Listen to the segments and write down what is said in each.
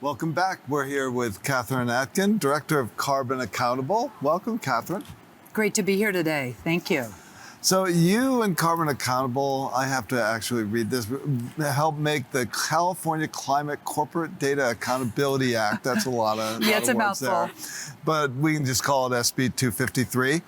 Welcome back. We're here with Catherine Atkin, Director of Carbon Accountable. Welcome, Catherine. Great to be here today. Thank you. So you and Carbon Accountable, I have to actually read this, help make the California Climate Corporate Data Accountability Act. That's a lot of, yeah, it's a mouthful. There. But we can just call it SB 253.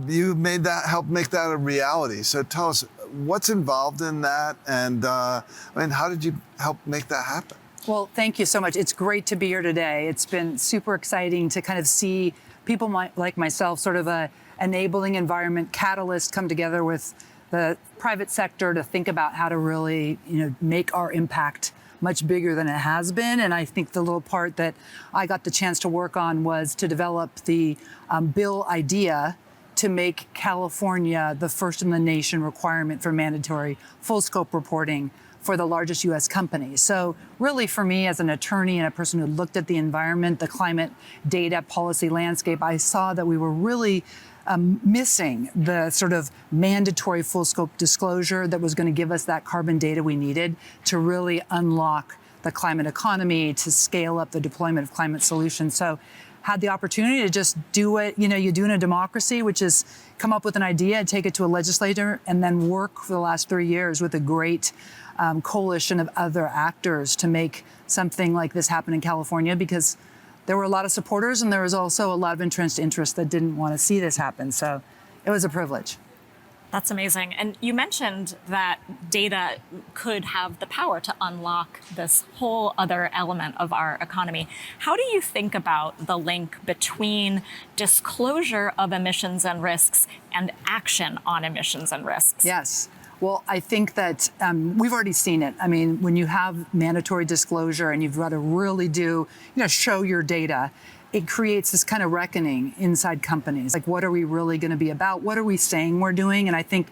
You made that, help make that a reality. So tell us, what's involved in that? And how did you help make that happen? Well, thank you so much. It's great to be here today. It's been super exciting to kind of see people like myself, sort of a enabling environment catalyst, come together with the private sector to think about how to really, make our impact much bigger than it has been. And I think the little part that I got the chance to work on was to develop the bill idea to make California the first in the nation requirement for mandatory full scope reporting for the largest U.S. companies. So really for me as an attorney and a person who looked at the environment, the climate data policy landscape, I saw that we were really missing the sort of mandatory full scope disclosure that was going to give us that carbon data we needed to really unlock the climate economy, to scale up the deployment of climate solutions. So had the opportunity to just do what you do in a democracy, which is come up with an idea, take it to a legislator, and then work for the last 3 years with a great coalition of other actors to make something like this happen in California, because there were a lot of supporters and there was also a lot of entrenched interests that didn't want to see this happen. So it was a privilege. That's amazing. And you mentioned that data could have the power to unlock this whole other element of our economy. How do you think about the link between disclosure of emissions and risks and action on emissions and risks? Yes. Well, I think that we've already seen it. I mean, when you have mandatory disclosure and you've got to really show your data, it creates this kind of reckoning inside companies. Like, what are we really going to be about? What are we saying we're doing? And I think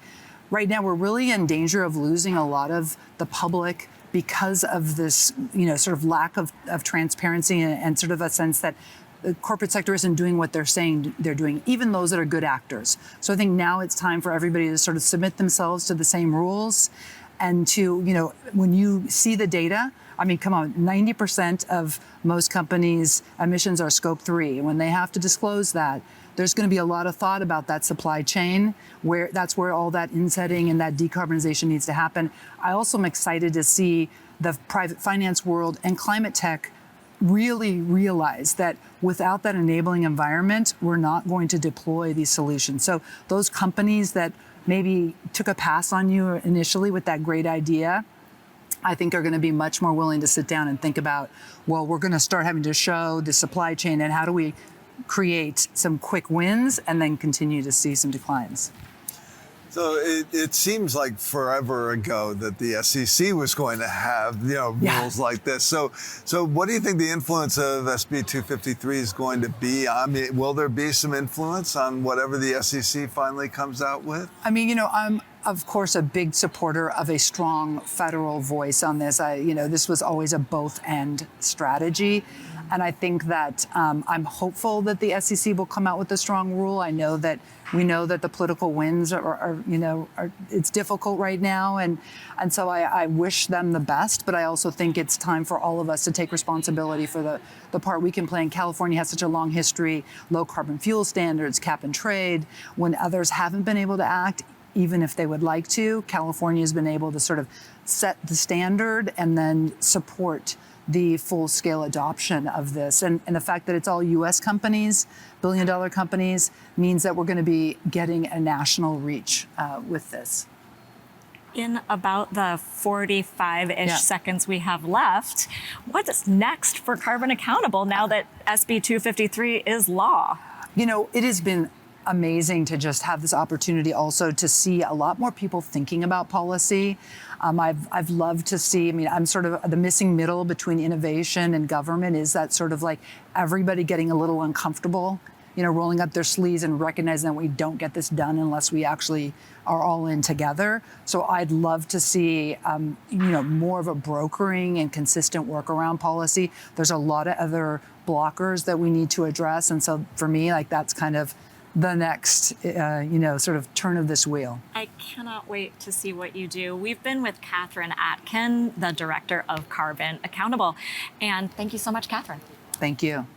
right now we're really in danger of losing a lot of the public because of this, sort of lack of transparency and sort of a sense that the corporate sector isn't doing what they're saying they're doing, even those that are good actors. So I think now it's time for everybody to sort of submit themselves to the same rules and to, when you see the data, I mean, come on, 90% of most companies' emissions are scope 3. When they have to disclose that, there's going to be a lot of thought about that supply chain, where that's where all that insetting and that decarbonization needs to happen. I also am excited to see the private finance world and climate tech really realize that without that enabling environment, we're not going to deploy these solutions. So those companies that maybe took a pass on you initially with that great idea, I think are going to be much more willing to sit down and think about, well, we're going to start having to show the supply chain and how do we create some quick wins and then continue to see some declines. So it seems like forever ago that the SEC was going to have rules like this. So what do you think the influence of SB 253 is going to be? I mean, will there be some influence on whatever the SEC finally comes out with? I mean, I'm of course a big supporter of a strong federal voice on this. This was always a both-and strategy. And I think that I'm hopeful that the SEC will come out with a strong rule. We know that the political winds are it's difficult right now. And so I wish them the best, but I also think it's time for all of us to take responsibility for the part we can play. And California has such a long history, low carbon fuel standards, cap and trade. When others haven't been able to act, even if they would like to, California has been able to sort of set the standard and then support the full-scale adoption of this. And the fact that it's all U.S. companies, billion-dollar companies, means that we're going to be getting a national reach with this. In about the 45-ish seconds we have left, what is next for Carbon Accountable now that SB 253 is law? It has been amazing to just have this opportunity also to see a lot more people thinking about policy. I've loved to see, I'm sort of the missing middle between innovation and government is that sort of like everybody getting a little uncomfortable, rolling up their sleeves and recognizing that we don't get this done unless we actually are all in together. So I'd love to see, more of a brokering and consistent work around policy. There's a lot of other blockers that we need to address. And so for me, that's kind of the next, sort of turn of this wheel. I cannot wait to see what you do. We've been with Catherine Atkin, the Director of Carbon Accountable. And thank you so much, Catherine. Thank you.